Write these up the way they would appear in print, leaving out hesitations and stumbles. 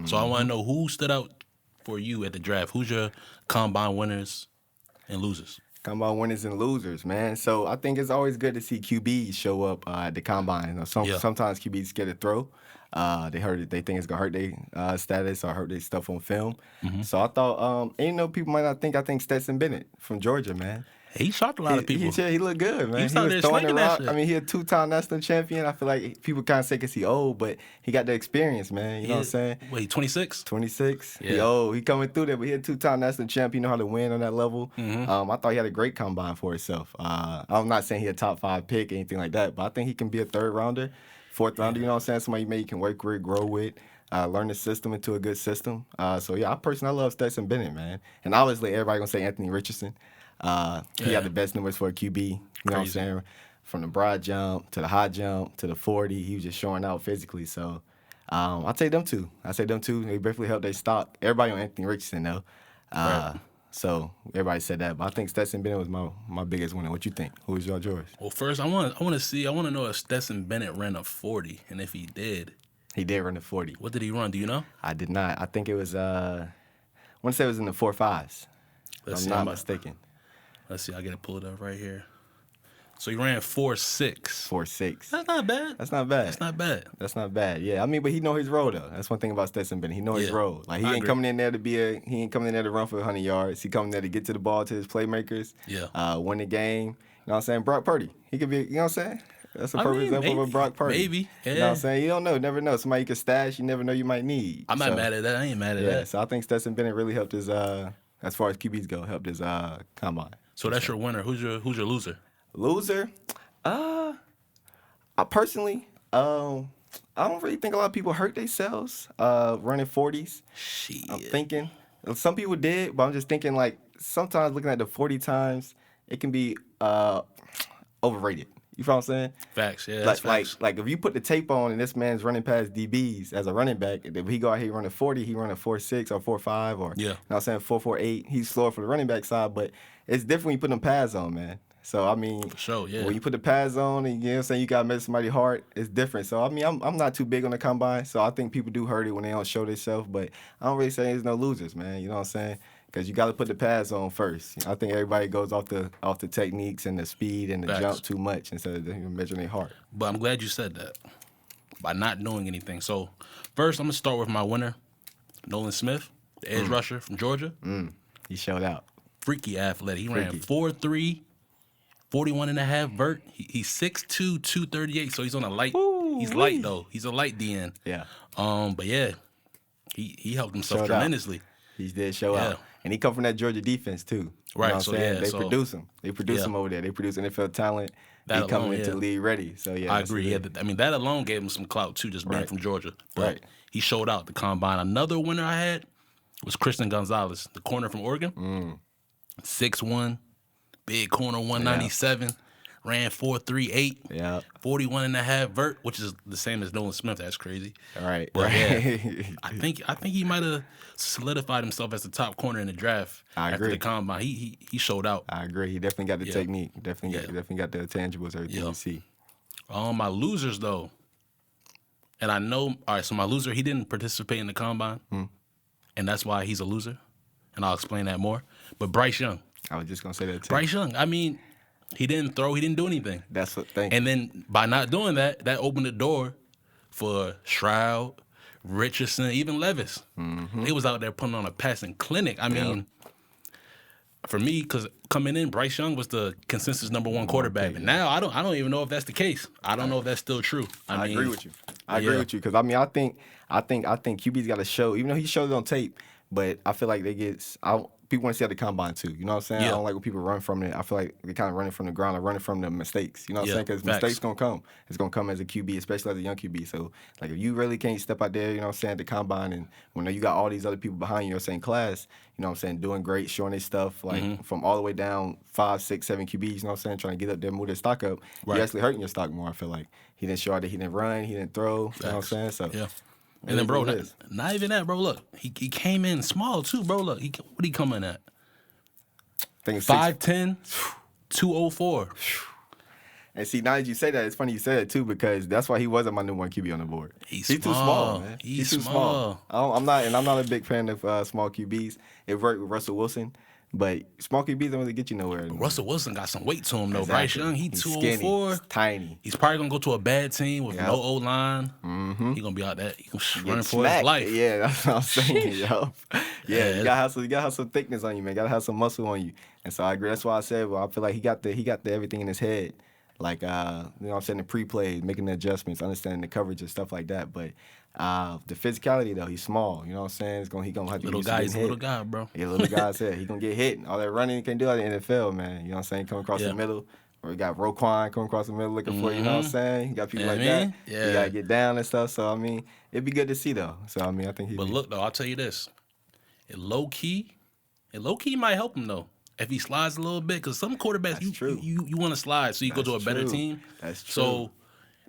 So I want to know who stood out for you at the draft. Who's your combine winners and losers? Combine winners and losers, man. So I think it's always good to see QBs show up at the combine. You know, Yeah. sometimes QBs scared to throw. They heard it. They think it's gonna hurt their status or hurt their stuff on film. Mm-hmm. So I thought, and you know, people might not think. I think Stetson Bennett from Georgia, man. He shocked a lot of people. He looked good, man. was out there throwing the slinging that rock. shit. I mean, he a 2-time national champion. I feel like people kind of say because he old, but he got the experience, man. You know what I'm saying? Wait, 26? 26. Yeah. He old. He coming through there, but he a 2-time national champion. You know how to win on that level. Mm-hmm. I thought he had a great combine for himself. I'm not saying he a top 5 pick, anything like that, but I think he can be a 3rd rounder, 4th rounder. You know what I'm saying? Somebody maybe you can work with, grow with. Learn the system into a good system. So yeah, I love Stetson Bennett, man. And obviously everybody gonna say Anthony Richardson. He had the best numbers for a QB. You know what I'm saying? From the broad jump to the high jump to the 40, he was just showing out physically. So I'll take them two. They definitely helped their stock. Everybody on Anthony Richardson though. Right. So everybody said that, but I think Stetson Bennett was my biggest winner. What you think? Who was yours? Well, first I want to know if Stetson Bennett ran a 40, and if he did, He did run the 40. what did he run? Do you know? I did not. I think it was I want to say it was in the 4.5s. Let's I'm see. not mistaken. Let's see. I gotta pull it up right here. So he ran 4.6. 4.6. That's not bad. That's not bad. That's not bad. That's not bad. Yeah, I mean, but he know his role though. That's one thing about Stetson Bennett. He know his Yeah. role. Like he I ain't agree. coming in there he ain't coming in there to run for 100 yards. He coming there to get to the ball to his playmakers. Yeah. Win the game. You know what I'm saying? Brock Purdy. He could be. You know what I'm saying? That's a I perfect mean, example of a maybe. Brock Purdy. Maybe. You know what I'm saying? You don't know. Never know. Somebody you can stash. You never know you might need. I'm not So, mad at that. I ain't mad at Yeah. that. So I think Stetson Bennett really helped his as far as QBs go, helped his combine. So that's your winner. Who's your loser? Loser, I personally, I don't really think a lot of people hurt themselves running 40s. Shit. I'm thinking some people did, but I'm just thinking like sometimes looking at the 40 times, it can be overrated. You feel what I'm saying? Facts. Yeah. Like, That's facts. like if you put the tape on and this man's running past DBs as a running back, if he go out here running 40, he running 4.6 or 4.5 or Yeah. you know what I'm saying 4.48. He's slower for the running back side, but it's different when you put them pads on, man. So I mean, For sure, yeah. when you put the pads on and you know what I'm saying you gotta make somebody hard, it's different. So I mean, I'm not too big on the combine, so I think people do hurt it when they don't show themselves, but I don't really say there's no losers, man. You know what I'm saying? Because you got to put the pads on first. I think everybody goes off the techniques and the speed and the Facts. jump too much instead of measuring their heart. But I'm glad you said that. By not knowing anything. So first, I'm gonna start with my winner, Nolan Smith, the edge rusher from Georgia. He showed out. Freaky athletic. He ran Freaky. 4.3, 41 and a half vert. He's 6'2", 238. So he's on a light. He's light though. He's a light DN. Yeah. But yeah, he helped himself Showed out. tremendously. He did show Yeah. out. And he come from that Georgia defense too. You Right, know what so I'm saying? yeah, They so- produce him. They produce Yeah. him over there. They produce NFL talent. That he coming alone, into yeah. league ready. So yeah. I that's agree. Yeah, it. I mean that alone gave him some clout too, just being Right. from Georgia. But Right. he showed out the combine. Another winner I had was Christian Gonzalez, the corner from Oregon. 6'1", big corner, 197, ran 4.38, Yeah. 41 and a half vert, which is the same as Nolan Smith. That's crazy. All right. But right. yeah, I think he might have solidified himself as the top corner in the draft I after agree. the combine. He showed out. I agree. He definitely got the Yeah. technique. Definitely Yeah. got the tangibles, everything Yeah. you see. My losers though, and I know. All right, so my loser, he didn't participate in the combine, and that's why he's a loser, and I'll explain that more. But Bryce Young, I was just gonna say that too. Bryce Young. I mean, he didn't throw. He didn't do anything. That's what thank And then by not doing that, that opened the door for Stroud, Richardson, even Levis. They was out there putting on a passing clinic. I mean, for me, because coming in, Bryce Young was the consensus #1 quarterback. And now I don't even know if that's the case. I don't know if that's still true. I mean, agree with you. I agree with you because I mean I think QB's got to show, even though he showed it on tape, but I feel like people want to see at the combine too. You know what I'm saying? Yeah. I don't like when people run from it. I feel like they're kind of running from the ground or running from the mistakes. You know what Yeah, I'm saying? Because facts. mistakes gonna come. It's gonna come as a QB, especially as a young QB. So like if you really can't step out there, you know what I'm saying, at the combine, and when you got all these other people behind you, your same class, you know what I'm saying, doing great, showing their stuff, like from all the way down 5, 6, 7 QBs. You know what I'm saying, trying to get up there, move their stock up. Right. You're actually hurting your stock more. I feel like he didn't show out that he didn't run, he didn't throw. You know what I'm saying? So Yeah. it And then, is bro, what it not, is. not even that, bro. Look, he came in small too, bro. Look, what he coming at? I think it's 5'10", 204. And see, now that you say that, it's funny you said it too because that's why he wasn't my number one QB on the board. He's too small, man. He's too small. I'm not a big fan of small QBs. It worked with Russell Wilson, but small QBs don't really get you nowhere. Russell Wilson got some weight to him though. Exactly. Bryce Young, He's 204. He's tiny. He's probably gonna go to a bad team with Yep. no O line. Mm-hmm. He gonna be out there. He gonna Get run for his smacked. life. Yeah, that's what I'm saying, yo. Yeah. You gotta have some thickness on you, man. You gotta have some muscle on you. And so I agree. That's why I said, well, I feel like he got the everything in his head. Like you know what I'm saying, the pre-plays, making the adjustments, understanding the coverage and stuff like that. But the physicality though, he's small. You know what I'm saying? He gonna have to Little use guy, getting he's a hit. little guy, bro. Yeah, little guy said he gonna get hit. All that running he can do out in the NFL, man. You know what I'm saying? Come across Yeah. the middle. Or you got Roquan coming across the middle looking for you, you know what I'm saying? You got people Yeah, like I mean, that. yeah. You gotta get down and stuff. So I mean, it'd be good to see though. So I mean, I think he. But look though, I'll tell you this: it low key might help him though if he slides a little bit. Because some quarterbacks, That's true. you want to slide so you go to a That's better true. team. That's true. So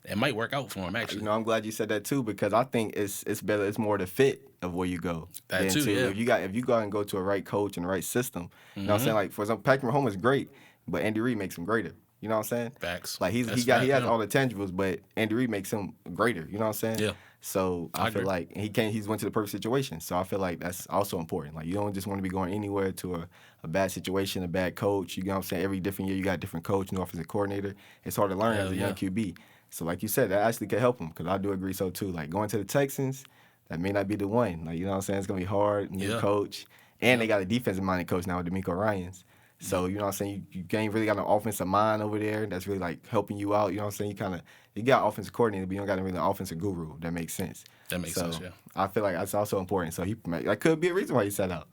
it might work out for him actually. You know, I'm glad you said that too because I think it's better. It's more the fit of where you go. That than too, yeah. If you go out and go to a right coach and the right system, you know what I'm Mm-hmm. saying? Like for example, Patrick Mahomes is great, but Andy Reid makes him greater. You know what I'm saying? Facts. Like he That's has fact, yeah. all the tangibles, but Andy Reid makes him greater. You know what I'm saying? Yeah. So I feel agree. like he's went to the perfect situation. So I feel like that's also important. Like you don't just want to be going anywhere to a bad situation, a bad coach. You know what I'm saying? Every different year you got a different coach, new offensive coordinator. It's hard to learn Hell as a yeah. young QB. So like you said, that actually could help him because I do agree so too. Like going to the Texans, that may not be the one. Like you know what I'm saying? It's gonna be hard, new Yeah. coach, and they got a defensive minded coach now with D'Amico Ryans. So you know what I'm saying? You ain't really got an offensive mind over there that's really like helping you out. You know what I'm saying? You got offensive coordinator, but you don't got really an offensive guru. That makes sense. That makes So sense, yeah. I feel like that's also important. So that could be a reason why he set out.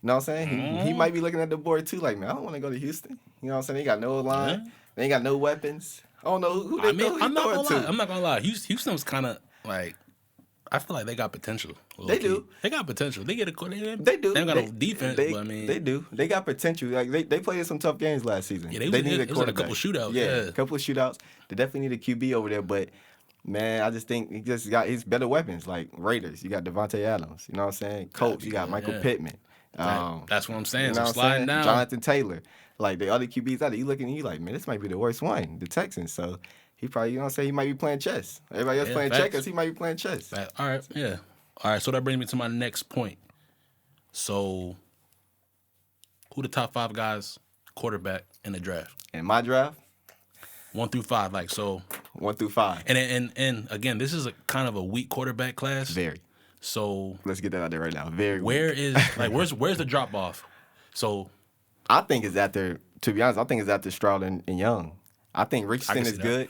You know what I'm saying? He might be looking at the board too, like, man, I don't want to go to Houston. You know what I'm saying? They got no line. Yeah. They ain't got no weapons. I don't know who they throw I'm not gonna to. lie. I'm not gonna lie. Houston was kind of like, I feel like they got potential. They do. They got potential. They get a They do. They ain't got no defense, They, but I mean, they do. They got potential. Like they played in some tough games last season. Yeah, they was they in- needed it was in a quarterback. couple shootouts, Yeah, yeah. a couple of shootouts. They definitely need a QB over there, but man, I just think he just got his better weapons. Like Raiders, you got Devontae Adams. You know what I'm saying? Colts, you got Michael yeah. Pittman. that's what I'm saying. You So know what I'm sliding saying? down. Jonathan Taylor. Like the other QBs out there, you looking at you like, man, this might be the worst one, the Texans. So he probably, you know what I'm saying, he might be playing chess. Everybody else Yeah, playing facts. checkers, he might be playing chess. All right, yeah. All right, so that brings me to my next point. So, who the top 5 guys quarterback in the draft? In my draft, 1 through 5, like so. 1 through 5. And again, this is a kind of a weak quarterback class. Very. So Let's get that out there right now. Very weak. where is like where's the drop off? So I think it's after, to be honest, I think it's after Stroud and Young. I think Richardson can is see that. good.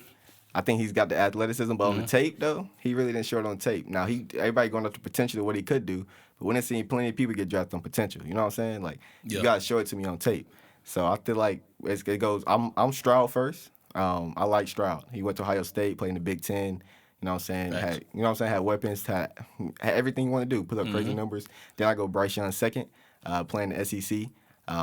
I think he's got the athleticism, but on the tape, though, he really didn't show it on tape. Now, everybody going up to potential of what he could do, but when I seen plenty of people get drafted on potential, you know what I'm saying? Like, Yeah. you got to show it to me on tape. So I feel like it goes, I'm Stroud first. I like Stroud. He went to Ohio State, played in the Big Ten. You know what I'm saying? Facts. Had weapons, had everything you want to do, put up crazy numbers. Then I go Bryce Young second, playing the SEC.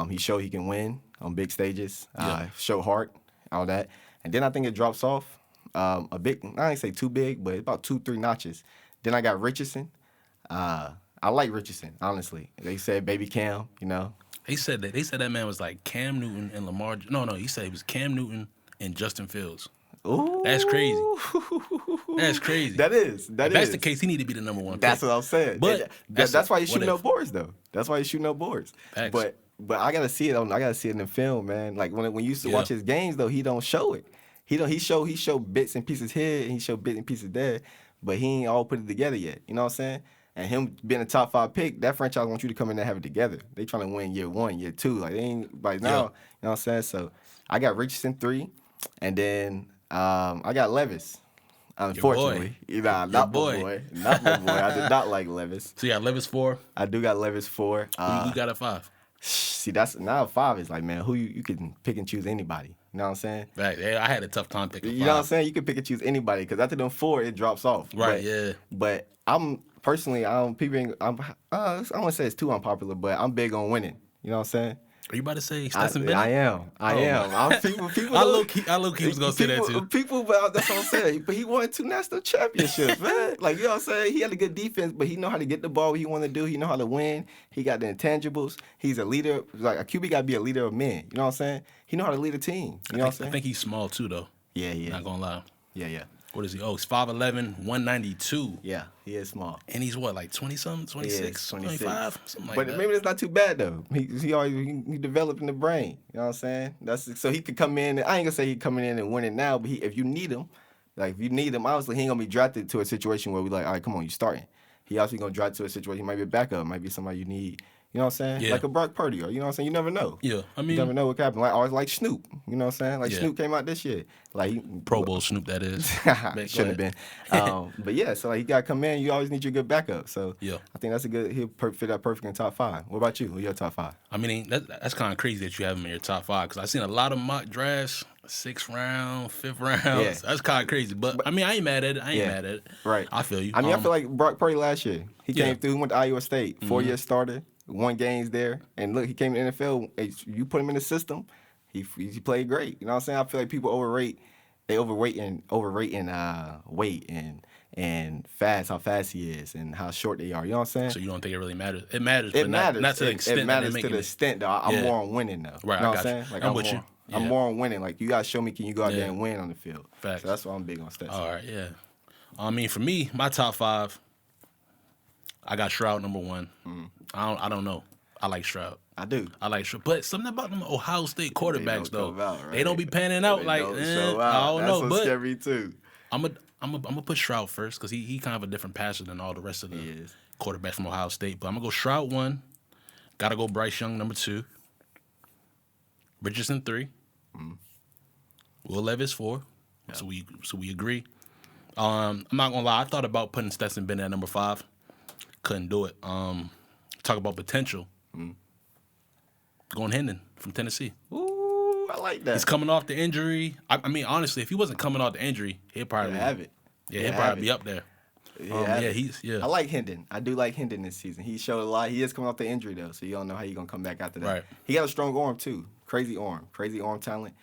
He showed he can win on big stages, show heart, all that. And then I think it drops off a bit, I ain't say too big, but about 2-3 notches. Then I got Richardson. I like Richardson, honestly. They said baby Cam, you know. they said that man was like Cam Newton and Lamar. No, he said he was Cam Newton and Justin Fields. Ooh. That's crazy. That's crazy. That is. If that's the case, he need to be the number 1 That's pick. what I'm saying. But that's why he's what shooting if? up boards, though. That's why he's shooting up boards. Facts. But I gotta see it I gotta see it in the film, man. Like when you used to Yeah. watch his games, though, he don't show it. He show bits and pieces here, and he show bits and pieces there, but he ain't all put it together yet. You know what I'm saying? And him being a top 5 pick, that franchise wants you to come in there and have it together. They trying to win year 1, year 2. Like they ain't by now. Yeah. You know what I'm saying? So I got Richardson 3, and then I got Levis. Unfortunately, not my boy. Not my boy. I did not like Levis. So you got Levis 4. I do got Levis 4. Who you got at 5? See, that's now 5 is like, man, who you can pick and choose anybody. You know what I'm saying? Right. Yeah, I had a tough time picking 5. You know what I'm saying? You can pick and choose anybody because after them 4, it drops off. Right, But, yeah. But I'm personally, I don't want to say it's too unpopular, but I'm big on winning. You know what I'm saying? Are you about to say Stetson Bennett? I am. People I low key was gonna say that too. People, but that's what I'm saying. But he won 2 national championships, man. Like, you know what I'm saying? He had a good defense, but he know how to get the ball where he want to do. He know how to win. He got the intangibles. He's a leader. Like, a QB got to be a leader of men. You know what I'm saying? He know how to lead a team. You know what I'm saying? I think he's small too, though. Yeah, he is. Not gonna lie. Yeah. What is he? Oh, he's 5'11", 192. Yeah, he is small. And he's what, like 20-something, 26, 26. 25? Something like But that. maybe that's not too bad though. He always he developing the brain. You know what I'm saying? That's so he could come in. I ain't gonna say he coming in and winning now, but if you need him, obviously he ain't gonna be drafted to a situation where we like, all right, come on, you starting. He also gonna draft to a situation. He might be a backup, might be somebody you need. You know what I'm saying? Yeah. Like a Brock Purdy, or you know what I'm saying? You never know. Yeah, I You mean, never know what could happen. Like always, like Snoop. You know what I'm saying? Like Yeah. Snoop came out this year. Like Pro Bowl Snoop, that is. shouldn't have been. But yeah, so like he got to come in. You always need your good backup. So Yeah. I think that's a good. He'll fit that perfect in top 5. What about you? Who's your top 5? I mean, that's kind of crazy that you have him in your top 5 because I've seen a lot of mock drafts, 6th round, 5th round. Yeah. That's kind of crazy. But I mean, I ain't mad at it. Yeah. Right. I feel you. I mean, I feel like Brock Purdy last year. He Yeah. came through, went to Iowa State, 4-year starter, won games there, and look, he came to the NFL. You put him in the system, he played great. You know what I'm saying? I feel like people overrate weight and how fast he is and how short they are. You know what I'm saying? So you don't think it really matters? It matters, It but matters. not to the extent It matters that to the extent though. I'm Yeah. more on winning though. Right, You know I what got I'm you. saying? Like I'm with you. I'm Yeah. more on winning. Like you gotta show me, can you go out Yeah. there and win on the field? Facts. So that's why I'm big on stats. All right, yeah. I mean, for me, my top 5, I got Stroud number 1. I don't know. I like Stroud. I do. I like Stroud, but something about them Ohio State quarterbacks don't though, come out, right? they don't be panning out They like. don't show out. I don't That's know, what's but scary too. I'm gonna put Stroud first because he kind of a different passer than all the rest of the He is. quarterbacks from Ohio State. But I'm gonna go Stroud 1. Gotta go Bryce Young number 2. Richardson 3. Will Levis 4. So we agree. I'm not gonna lie. I thought about putting Stetson Bennett at number 5. Couldn't do it. Talk about potential. Going Hendon from Tennessee. Ooh, I like that. He's coming off the injury. I mean, honestly, if he wasn't coming off the injury, he'd probably have it. Yeah, he'd probably be up there. Yeah, I like Hendon. I do like Hendon this season. He showed a lot. He is coming off the injury though, so you don't know how he's gonna come back after that. Right. He got a strong arm too. Crazy arm talent.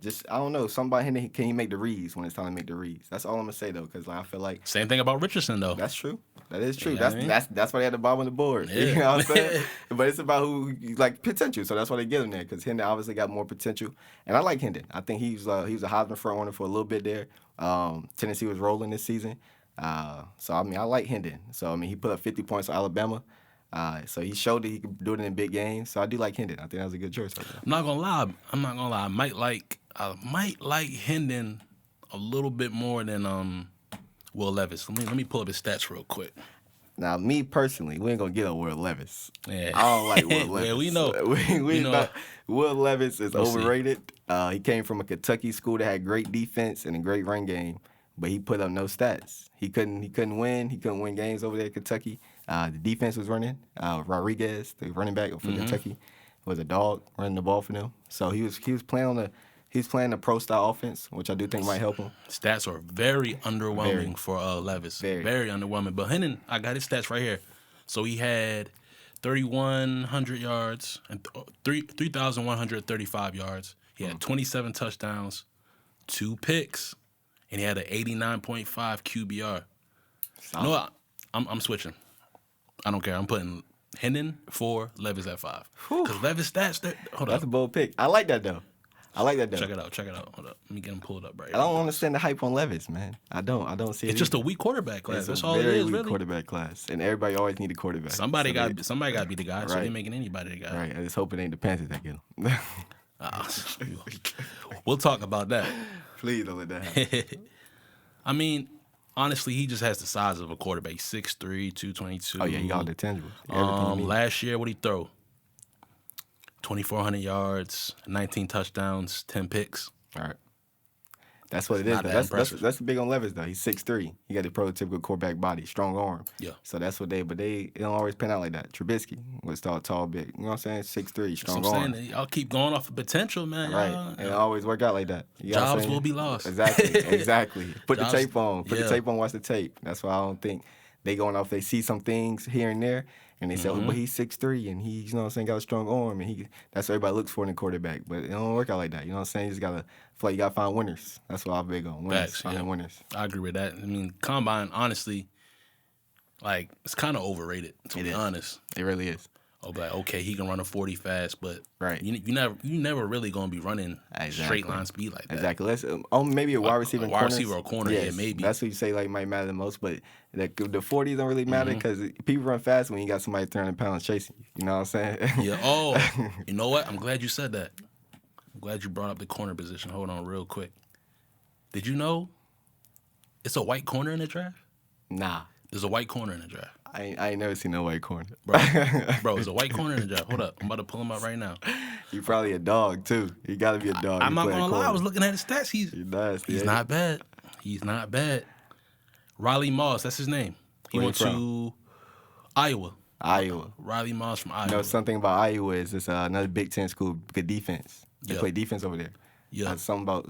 Just I don't know. Something about Hendon. Can he make the reads when it's time to make the reads? That's all I'm gonna say though, because like I feel like Same thing about Richardson though. that's true. That is true. You know what I mean? That's why they had the bottom of the board. You Yeah. know what I'm saying? But it's about who like potential. So that's why they get him there because Hendon obviously got more potential. And I like Hendon. I think he was a Heisman front runner for a little bit there. Tennessee was rolling this season. So I mean I like Hendon. So I mean he put up 50 points for Alabama. So he showed that he could do it in big games. So I do like Hendon. I think that was a good choice. Right there. I'm not gonna lie. I might like Hendon a little bit more than Will Levis. Let me pull up his stats real quick. Now, me personally, we ain't gonna get on Will Levis. Yeah. I don't like Will Levis. Yeah, we know. We know. know. Will Levis is We'll see. overrated. He came from a Kentucky school that had great defense and a great run game, but he put up no stats. He couldn't win. He couldn't win games over there at Kentucky. The defense was running. Rodriguez, the running back for Kentucky, was a dog running the ball for them. So he was playing the pro style offense, which I do think might help him. Stats are very underwhelming Very. for Levis. Very. Underwhelming. But Hendon, I got his stats right here. So he had 3,100 yards and 3,135 yards. He had 27 touchdowns, 2 picks, and he had an 89.5 QBR. You know what? I'm switching. I don't care. I'm putting Hendon 4, Levis at 5. Because Levis stats, hold That's up. a bold pick. I like that though. Check it out. Hold up. Let me get him pulled up right I don't understand the hype on Levis, man. I don't see it. It's just a weak quarterback class. It's That's a all it very is, weak really. quarterback class, and everybody always need a quarterback. Somebody So got to be the guy. So Right. they're making anybody the guy. Right. I just hope it ain't the Panthers that get him. We'll talk about that. Please don't let that happen. I mean, honestly, he just has the size of a quarterback. 6'3", 222. Oh yeah, he got all the tangibles. Everything you need. Last year, what'd he throw? 2,400 yards, 19 touchdowns, 10 picks. All right. That's what it is. not Though. that That's impressive. that's big on Levis though. He's 6'3". He got the prototypical quarterback body, strong arm. Yeah. So that's what they don't always pan out like that. Trubisky was tall, big. You know what I'm saying? 6'3", So strong I'm arm. saying, y'all keep going off of potential, man. Right. Y'all- And it always work out like that. You know what I'm Jobs saying? will be lost. Exactly. Put Jobs- the tape on. Put yeah. the tape on, watch the tape. That's why I don't think they going off. They see some things here and there, and they say, Mm-hmm. oh, but he's 6'3", and he, you know what I'm saying, got a strong arm, and that's what everybody looks for in a quarterback. But it don't work out like that. You know what I'm saying? You just gotta feel like you gotta find winners. That's what I'm big on. Winners. Facts, Finding yeah. winners. I agree with that. I mean, Combine, honestly, like, it's kind of overrated, to It be is. honest. It really is. I'll be like, okay, he can run a 40 fast, but Right. you never really gonna be running straight line speed like that. Exactly. Let's maybe a wide receiver, wide receiver or corner, yeah, maybe. That's what you say like might matter the most. But like the 40s don't really matter Mm-hmm. because people run fast when you got somebody 300 pounds chasing you. You know what I'm saying? Yeah. Oh, you know what? I'm glad you said that. I'm glad you brought up the corner position. Hold on, real quick. Did you know it's a white corner in the draft? Nah, There's a white corner in the draft. I ain't never seen no white corner. Bro, there's a white corner in the draft. Hold up. I'm about to pull him up right now. You probably a dog too. You got to be a dog. I'm You not play a going to lie. I corner. was looking at his stats. He's nasty. He's ain't not bad. He's not bad. Riley Moss, that's his name. He Where he went from? to Iowa. he? Iowa. Riley Moss from Iowa. You know something about Iowa is it's another Big Ten school, good defense. They Yeah. play defense over there. Yeah. Something about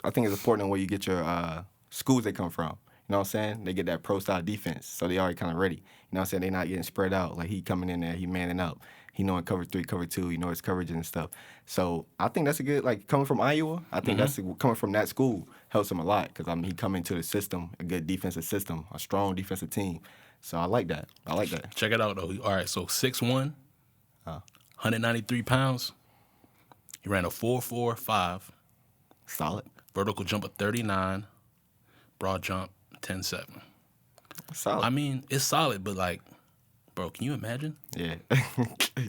I think it's important where you get your schools they come from. You know what I'm saying? They get that pro style defense, so they already kind of ready. You know what I'm saying? They not getting spread out. Like he coming in there, he manning up. He knowing cover 3, cover 2. You know his coverage and stuff. So I think that's a good like coming from Iowa. I think that's coming from that school helps him a lot because he coming to the system, a good defensive system, a strong defensive team. So I like that. I like that. Check it out, though. All right, so 6'1", 193 pounds. He ran a 4.45, Solid. vertical jump of 39, broad jump 10.7. Solid. I mean, it's solid, but like, bro, can you imagine? Yeah.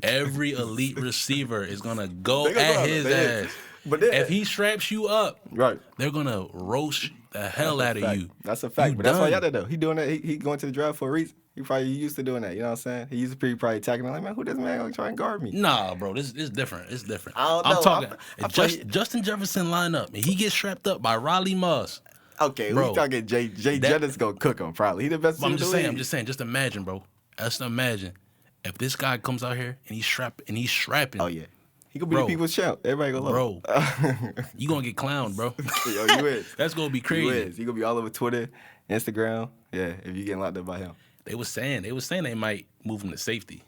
Every elite receiver is gonna go They gonna go at out his there. ass. But then, If he straps you up, right. they're gonna roast the hell out of Fact. you. That's a fact. You But that's why done. y'all did though. He doing that. He going to the draft for a reason. He probably used to doing that. You know what I'm saying? He used to be probably attacking him like, man, who this man gonna try and guard me? Nah, bro, this is different. It's different. I don't I'm know. talking. I if feel like- Justin Jefferson line up and he gets strapped up by Riley Moss. Okay, Bro, we talking Jay that- Jettis gonna cook him probably. He the best. I'm in the just saying. league. I'm just saying. Just imagine, bro. Just imagine if this guy comes out here and he's strapping. Oh yeah, he gonna be Bro. the people's champ. Everybody gonna love Bro, him. you gonna get clowned, bro. Yo, you is. That's gonna be You crazy. is. He gonna be all over Twitter, Instagram. Yeah, if you getting locked up by him. They was saying they might move him to safety.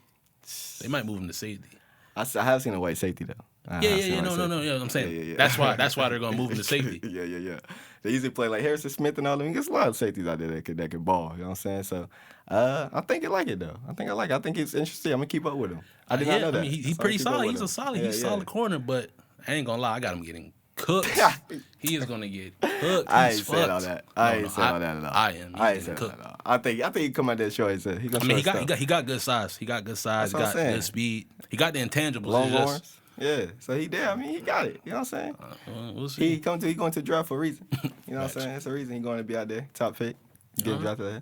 They might move him to safety. I have seen a white safety though. Yeah. No. Yeah, I'm saying Yeah. that's why they're gonna move him to safety. Yeah. They usually play like Harrison Smith and all them. There's a lot of safeties out there that can ball. You know what I'm saying? So I think I like it though. I think I like it. I think it's interesting. I'm gonna keep up with him. I did not know that. I mean, he's So I'm pretty gonna keep up solid. with He's a him. solid. Yeah, He's a yeah. solid corner, but I ain't gonna lie, I got him getting cooked. He is gonna get cooked. I He's ain't saying all fucked. that. I No, ain't saying all that at all. I am. He's I ain't getting saying cooked. that at all. I think he come out there short. He gonna I mean, show his stuff. he got good size. He got good size. That's what I'm Got saying. good speed. He got the intangibles. long It's just- arms. Yeah, so he there. I mean, he got it. You know what I'm saying? We'll see. He going to the draft for a reason. You know what I'm saying? It's a reason he going to be out there, top pick, getting drafted there.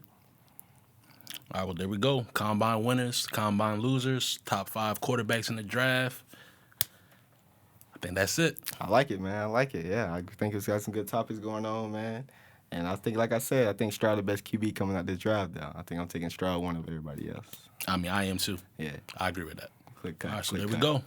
All right, well, there we go. Combine winners, combine losers, top 5 quarterbacks in the draft. I think that's it. I like it, man. I like it. Yeah, I think it's got some good topics going on, man. And I think, like I said, I think Stroud the best QB coming out this draft. Though I think I'm taking Stroud one of everybody else. I mean, I am too. Yeah, I agree with that. quick cut. All right, so quick there we cut. go.